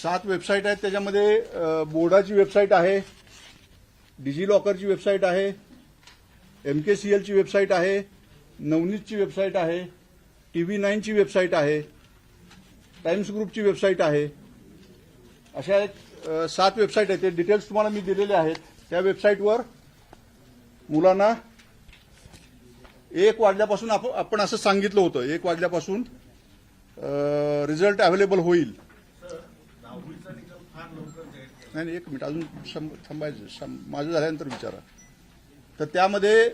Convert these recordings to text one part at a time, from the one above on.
7 website आहेत. त्याच्यामध्ये बोर्डाची वेबसाईट आहे, डिजिलॉकरची वेबसाईट आहे, MKCLची वेबसाईट आहे, नवनीतची वेबसाईट आहे, TV9ची वेबसाईट आहे, टाइम्स ग्रुपची वेबसाईट आहे. अशा 7 वेबसाईट आहेत. ते डिटेल्स तुम्हाला मी दिलेले आहेत. त्या वेबसाईटवर मुलांना 1 वाजल्यापासून आपण असं सांगितलं होतं, 1 वाजल्यापासून रिझल्ट अवेलेबल होईल. नाही, 1 मिनिट अजून थांबायचं, माझं झाल्यानंतर विचारा. तर त्यामध्ये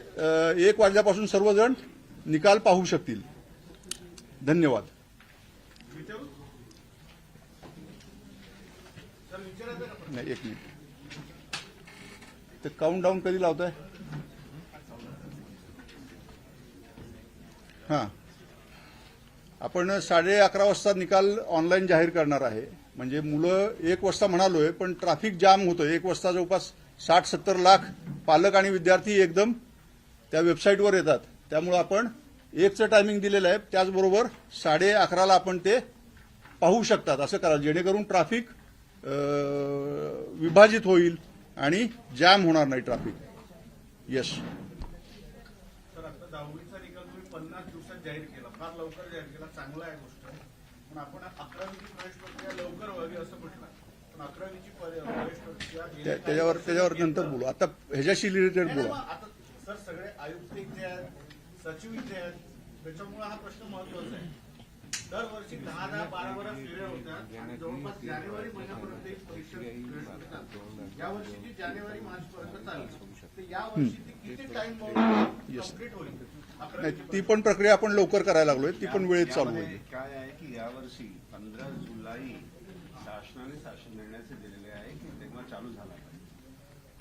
1 वाजल्यापासून सर्वजण निकाल पाहू शकतील. धन्यवाद. नाही, 1 मिनिट. ते काउंट डाऊन कधी लावताय? हां, आपण 11:30 वाजता निकाल ऑनलाईन जाहीर करणार आहे. म्हणजे मुलं 1 वाजता म्हणालोय, पण ट्रॅफिक जाम होतं. 1 वाजता जवळपास 60-70 लाख पालक आणि विद्यार्थी एकदम त्या वेबसाईटवर येतात. त्यामुळे आपण 1चं टायमिंग दिलेलं आहे. त्याचबरोबर 11:30ला आपण ते पाहू शकतात. असं करा जेणेकरून ट्रॅफिक विभाजित होईल आणि जाम होणार नाही ट्रॅफिक. यस सर, आता 10वीचा निकाल तुम्ही 50 दिवसात जाहीर केला, फार लवकर जाहीर केला, चांगला आहे गोष्ट. पण आपण 11वीची प्रवेश प्रक्रिया लवकर व्हावी असं म्हटलं, पण 11वीची प्रवेश प्रक्रिया त्याच्यावर नंतर बोलू. आता ह्याच्याशी रिलेटेड बोला. आता सर, सगळे आयुक्त इथे आहेत, सचिव इथे आहेत, त्याच्यामुळे हा प्रश्न महत्वाचा आहे. दरवर्षी 10-12 फेऱ्या होतात आणि जवळपास जानेवारी महिन्यापर्यंत एक परीक्षा होतात. यावर्षी जानेवारी मार्च पर्यंत चालली, तर यावर्षी ती किती टाइम कंप्लीट होईल? नाही, ती पण प्रक्रिया आपण लवकर करायला लागलोय. ती पण वेळेत चालू होईल. काय आहे की यावर्षी 15 जुलै शासनाने शासन निर्णयाचे दिलेले आहे की तेव्हा चालू झाला पाहिजे.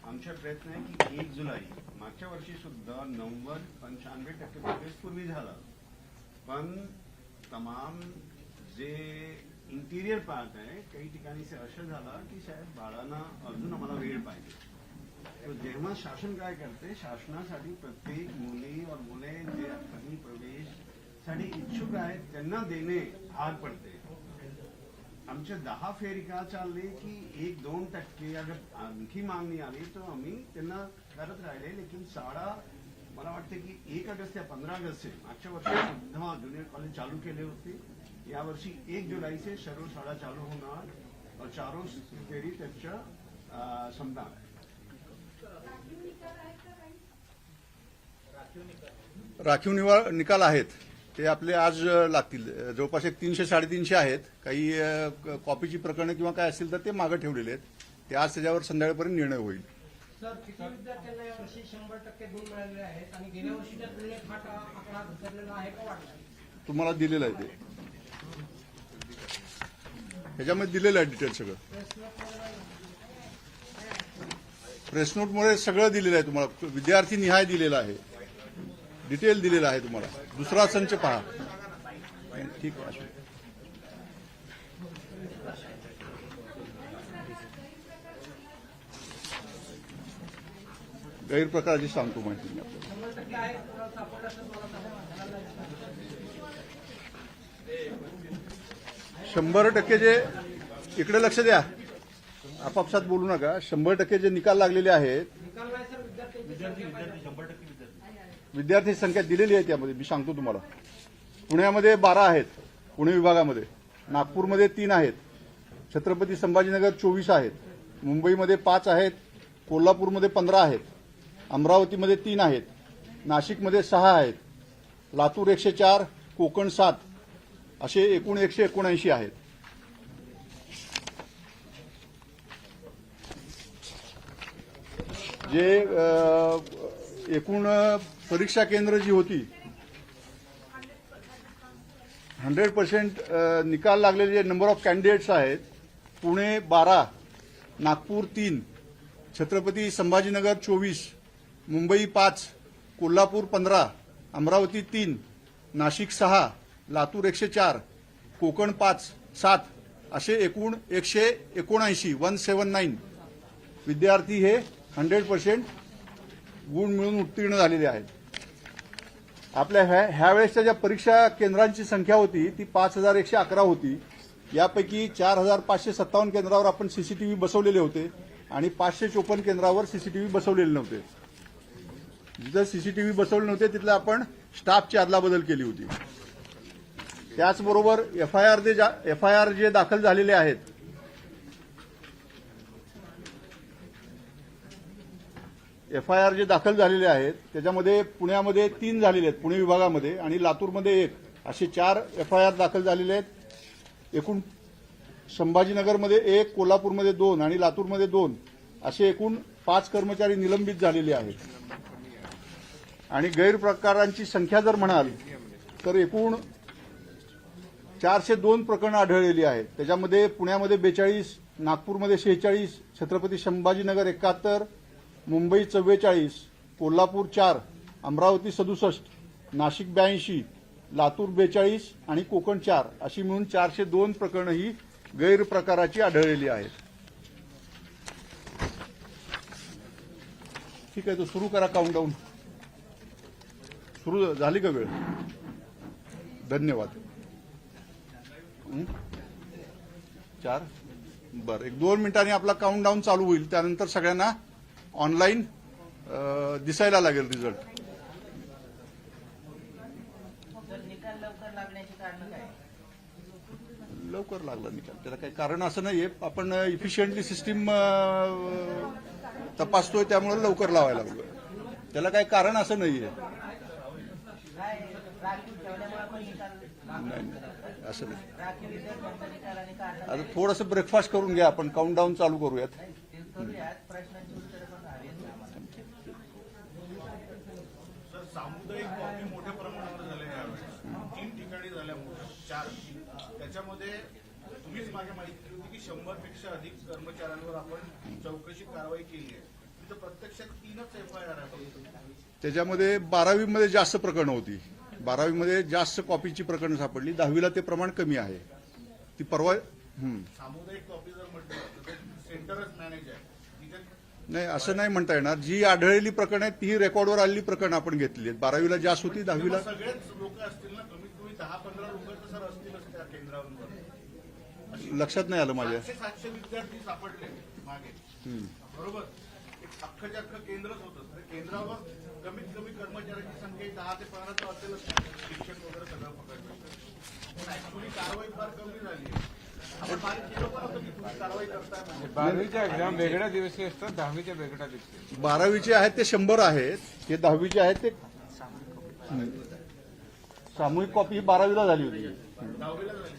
आमचा प्रयत्न आहे की 1 जुलै मागच्या वर्षी सुद्धा 90-95% प्रवेश पूर्वी झाला, पण तमाम जे इंटिरियर पार्ट आहे काही ठिकाणी असं झालं की साहेब बाळांना अजून आम्हाला वेळ पाहिजे. तर जेव्हा शासन काय करते, शासनासाठी प्रत्येक मुली और मुले जे पहिली प्रवेशसाठी इच्छुक आहेत त्यांना देणे भाग पडते. आमचे 10 फेरी का चालले की 1-2% अगर आणखी मागणी आली तर आम्ही त्यांना करत राहिले. लेकिन शाळा मला वाटते की 1 ऑगस्ट या 15 ऑगस्ट से मागच्या वर्षी सुद्धा ज्युनियर कॉलेज चालू केले होते. यावर्षी 1 जुलै से सर्व शाळा चालू होणार और 4 फेरी त्याच्या संपणार आहे. राखीव निकाल आहेत ते आपले आज लागतील. जवळपास 300-350 आहेत. काही कॉपीची प्रकरणं किंवा काय असतील तर ते मागे ठेवलेले आहेत. ते आज त्याच्यावर संध्याकाळपर्यंत निर्णय होईल. सर, किती विद्यार्थ्यांना यावर्षी 100% गुण मिळालेले आहेत आणि गेल्या वर्षीच्या तुलनेत हा आकडा घसरलेला आहे का वाढला? तुम्हाला दिलेलं आहे ते, ह्याच्यामध्ये दिलेलं आहे डिटेल सगळं. प्रेस नोटमध्ये सगळं दिलेलं आहे तुम्हाला. विद्यार्थी निहाय दिलेला आहे, डिटेल दिलेला आहे तुम्हाला. दुसरा संच पहा. ठीक आहे. गैरप्रकाराची सांगतो माहिती मी आपल्याला. 100% जे इकडे लक्ष द्या, आपापसात बोलू नका. 100% जे निकाल लागलेले आहेत, विद्यार्थी संख्या दिलेली आहे त्यामध्ये. मी सांगतो तुम्हाला. पुण्यामध्ये 12 आहेत, पुणे विभागामध्ये. नागपूरमध्ये 3 आहेत. छत्रपती संभाजीनगर 24 आहेत. मुंबईमध्ये 5 आहेत. कोल्हापूरमध्ये 15 आहेत. अमरावतीमध्ये 3 आहेत. नाशिकमध्ये 6 आहेत. लातूर 104, कोकण 7 असे एकूण 179 आहेत. जे एकूण परीक्षा केंद्र जी होती 100% निकाल लागलेले जे नंबर ऑफ कॅन्डिडेट्स आहेत, पुणे 12, नागपूर 3, छत्रपती संभाजीनगर 24, मुंबई 5, कोल्हापूर 15, अमरावती 3, नाशिक 6, लातूर 104, कोकण 5, 7 असे एकूण 179 विद्यार्थी हे 100% गुण मिळून उत्तीर्ण झालेले आहेत. आपल्या ह्या वेळेसच्या ज्या परीक्षा केंद्रांची संख्या होती ती 5111 होती. यापैकी 4,557 केंद्रावर आपण सीसीटीव्ही बसवलेले होते आणि 554 केंद्रावर सीसीटीव्ही बसवलेले नव्हते. जिथं सीसीटीव्ही बसवले नव्हते तिथलं आपण स्टाफची अदलाबदल केली होती. त्याचबरोबर एफआयआर जे दाखल झालेले आहेत त्याच्यामध्ये पुण्यामध्ये 3 झालेले आहेत, पुणे विभागामध्ये, आणि लातूरमध्ये 1 असे 4 एफआयआर दाखल झालेले आहेत. एकूण संभाजीनगरमध्ये 1, कोल्हापूरमध्ये 2 आणि लातूरमध्ये 2 असे एकूण 5 कर्मचारी निलंबित झालेले आहेत. आणि गैरप्रकारांची संख्या जर म्हणाल तर एकूण 402 प्रकरणं आढळलेली आहेत. त्याच्यामध्ये पुण्यामध्ये 42, नागपूरमध्ये 46, छत्रपती संभाजीनगर 71, मुंबई 44, कोल्हापूर 4, अमरावती 67, नाशिक 82, लातूर 42 आणि कोकण 4 अशी मिळून 402 प्रकरणं ही गैरप्रकाराची आढळलेली आहेत. ठीक आहे, तो सुरू करा काउंटडाऊन. सुरू झाली का वेळ? धन्यवाद. 4 बरं, 1-2 मिनिटांनी आपला काउंटडाऊन चालू होईल. त्यानंतर सगळ्यांना ऑनलाईन दिसायला लागेल रिझल्ट. निकाल लवकर लागण्याची कारण काय? लवकर लागला निकाल, त्याला काही कारण असं नाहीये. आपण इफिशियंटली सिस्टीम तपासतोय त्यामुळे लवकर लावायला लागलोय. त्याला काही कारण असं नाहीये. काय राखीव ठेवल्यामुळे पण निकाल नाही, असं नाही. राखीव विद्यार्थ्यांचा निकाल आणि कारण आता थोडंसं ब्रेकफास्ट करून घ्या, आपण काउंटडाऊन चालू करूयात. ते करूयात. प्रश्नांची उत्तरं पण हवी आहेत आम्हाला. सर, सामुदायिक कॉपी मोठ्या प्रमाणावर झाल्या यावेळेस 3 ठिकाणी झाल्या, 4. त्याच्यामध्ये तुम्हीच मागे माहिती दिली होती की 100पेक्षा अधिक कर्मचाऱ्यांवर आपण चौकशी कारवाई केली आहे. तिथं प्रत्यक्षात 3च एफआयआर आहे. त्याच्यामध्ये 12वीमध्ये जास्त प्रकरणं होती. 12वीमध्ये जास्त कॉपीची प्रकरणं सापडली. 10वीला ते प्रमाण कमी आहे. ती परवा सामुदायिक कॉपी जर म्हटलं तर सेंटरच मॅनेज आहे. तिथे नाही, असं नाही म्हणता येणार. जी आढळलेली प्रकरणं आहेत ती रेकॉर्डवर आलेली प्रकरणं आपण घेतली आहेत. 12वीला जास्त होती, 10वीला सगळेच लोक असतील ना, कमीत कमी 10-15 लोक तर सर असतीलच त्या केंद्रावर. लक्षात नाही आलं माझ्या. 700 विद्यार्थी सापडले मागे, बरोबर. एक अख्खच्या अख्खं केंद्रच होतं. तर केंद्रावर कमीत कमी कर्मचाऱ्यांची संख्या 10 ते 15 तर असेलच. शिक्षक वगैरे सगळं पकडलं पण ऍक्च्युअली कारवाई फार कमी झाली. आपण फार केलं पण होतं की तुम्ही कारवाई करताय म्हणून. 12वीच्या एक्झाम वेगळ्या दिवशी असतात, 10वीच्या वेगळ्या दिवशी. 12वीचे आहेत ते 100 आहेत, ते 10वीचे आहेत ते सामूहिक कॉपी 12वीला झाली होती. 10वीला झाली.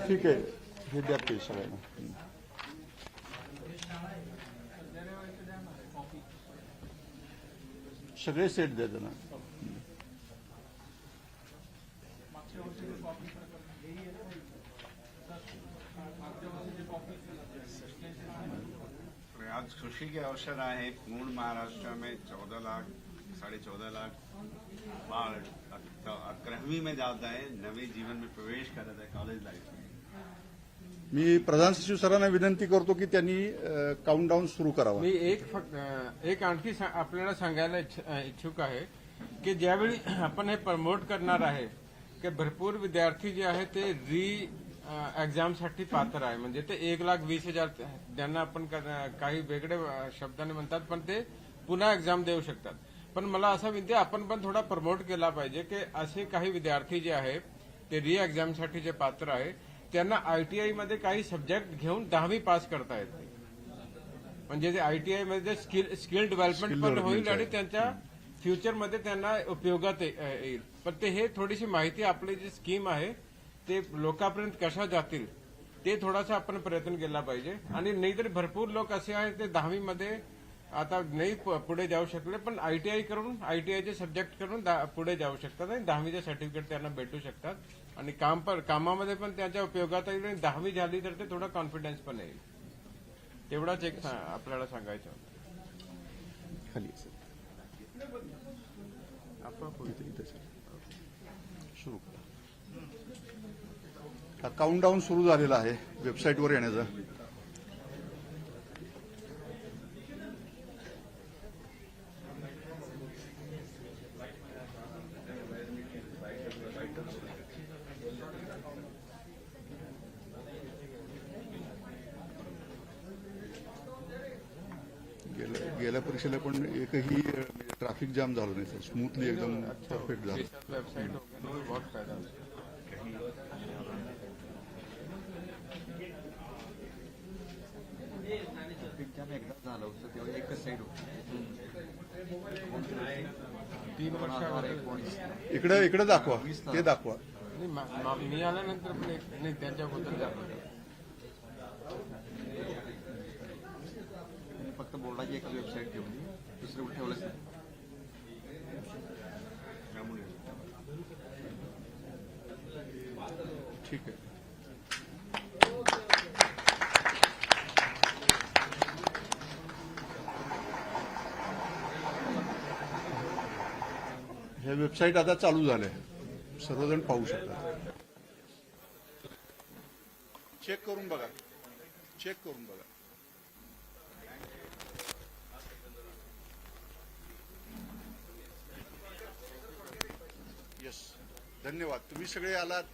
ठीक आहे, हे द्या ते सगळ्यांना. सगळे सेट द्या त्यांना. आज खुशी के अवसर आए. पूर्ण महाराष्ट्र में 14 लाख 14.5 लाख बाल 11वीं में जाता है, नवे जीवन में प्रवेश करत आहे कॉलेज लाईफ में. मी प्रधान सचिव सरांना विनंती करतो की त्यांनी काउंटडाऊन सुरू करावा. मी एक आणखी आपल्याला सांगायला इच्छुक आहे की ज्यावेळी आपण हे प्रमोट करणार आहे की भरपूर विद्यार्थी जे आहे ते एक्झामसाठी पात्र आहे. म्हणजे ते 1,20,000 ज्यांना आपण काही वेगळे शब्दाने म्हणतात, पण ते पुन्हा एक्झाम देऊ शकतात. पण मला असं विनंती, आपण पण थोडा प्रमोट केला पाहिजे की असे काही विद्यार्थी जे आहेत ते एक्झामसाठी जे पात्र आहे त्यांना आयटीआय मध्ये काही सब्जेक्ट घेऊन 10वी पास करता येते. म्हणजे ते आयटीआय मध्ये स्किल डेव्हलपमेंट पण होईल आणि त्यांच्या फ्युचरमध्ये त्यांना उपयोगात येईल. पण ते हे थोडीशी माहिती आपली जी स्कीम आहे ते लोकांपर्यंत कशा जातील ते थोडासा आपण प्रयत्न केला पाहिजे. आणि नाहीतरी भरपूर लोक असे आहेत ते 10वी मध्ये आता नाही पुढे जाऊ शकले, पण आयटीआय करून आयटीआयचे सब्जेक्ट करून पुढे जाऊ शकतात आणि 10वीचे सर्टिफिकेट त्यांना भेटू शकतात आणि कामामध्ये पण त्याच्या उपयोगात येईल. आणि 10वी झाली तर ते थोडा कॉन्फिडन्स पण येईल. तेवढाच एक आपल्याला सांगायचं होतं. खाली सुरू करा. हा काउंटडाऊन सुरू झालेला आहे वेबसाईटवर येण्याचा. गेल्या परीक्षेला पण एकही ट्रॅफिक जाम झालं नाही सर, स्मूथली एकदम परफेक्ट झालं. वेबसाइट हो गया तो बहुत फायदा होगा. जाम एकदा झालं होतं तेव्हा एकच साईड होती. 3 वर्ष 2019 इकडे दाखवा, ते दाखवा. मी आल्यानंतर पण नाही त्यांच्याबद्दल दाखवलं. फक्त बोर्डाची एक वेबसाईट ठेवली, दुसरं कुठे ठेवलंच नाही. ठीक आहे. ह्या वेबसाईट आता चालू झाल्या, सर्वजण पाहू शकतात. चेक करून बघा, चेक करून बघा. येस, धन्यवाद. तुम्ही सगळे आलात.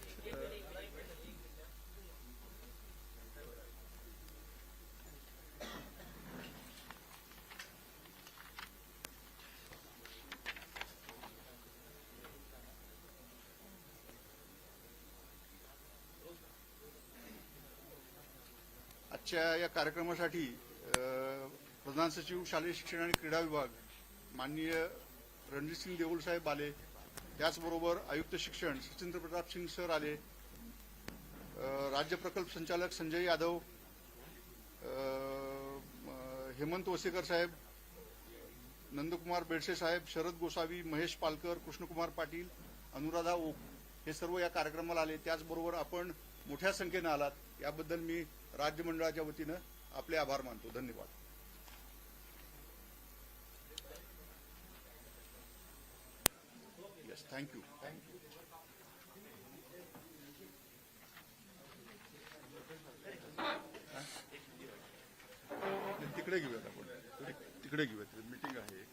आजच्या या कार्यक्रमासाठी प्रधान सचिव शालेय शिक्षण आणि क्रीडा विभाग माननीय रणजितसिंग देऊळ साहेब आले, त्याचबरोबर आयुक्त शिक्षण सचिंद्र प्रताप सिंग सर आले, राज्य प्रकल्प संचालक संजय यादव, हेमंत वसेकर साहेब, नंदकुमार बेडसे साहेब, शरद गोसावी, महेश पालकर, कृष्णकुमार पाटील, अनुराधा ओक हे सर्व या कार्यक्रमाला आले. त्याचबरोबर आपण मोठ्या संख्येनं आलात, याबद्दल मी राज्य मंडळाच्या वतीनं आपले आभार मानतो. धन्यवाद. Yes, thank you. तिकडे घेऊयात आपण, तिकडे घेऊयात, मीटिंग आहे.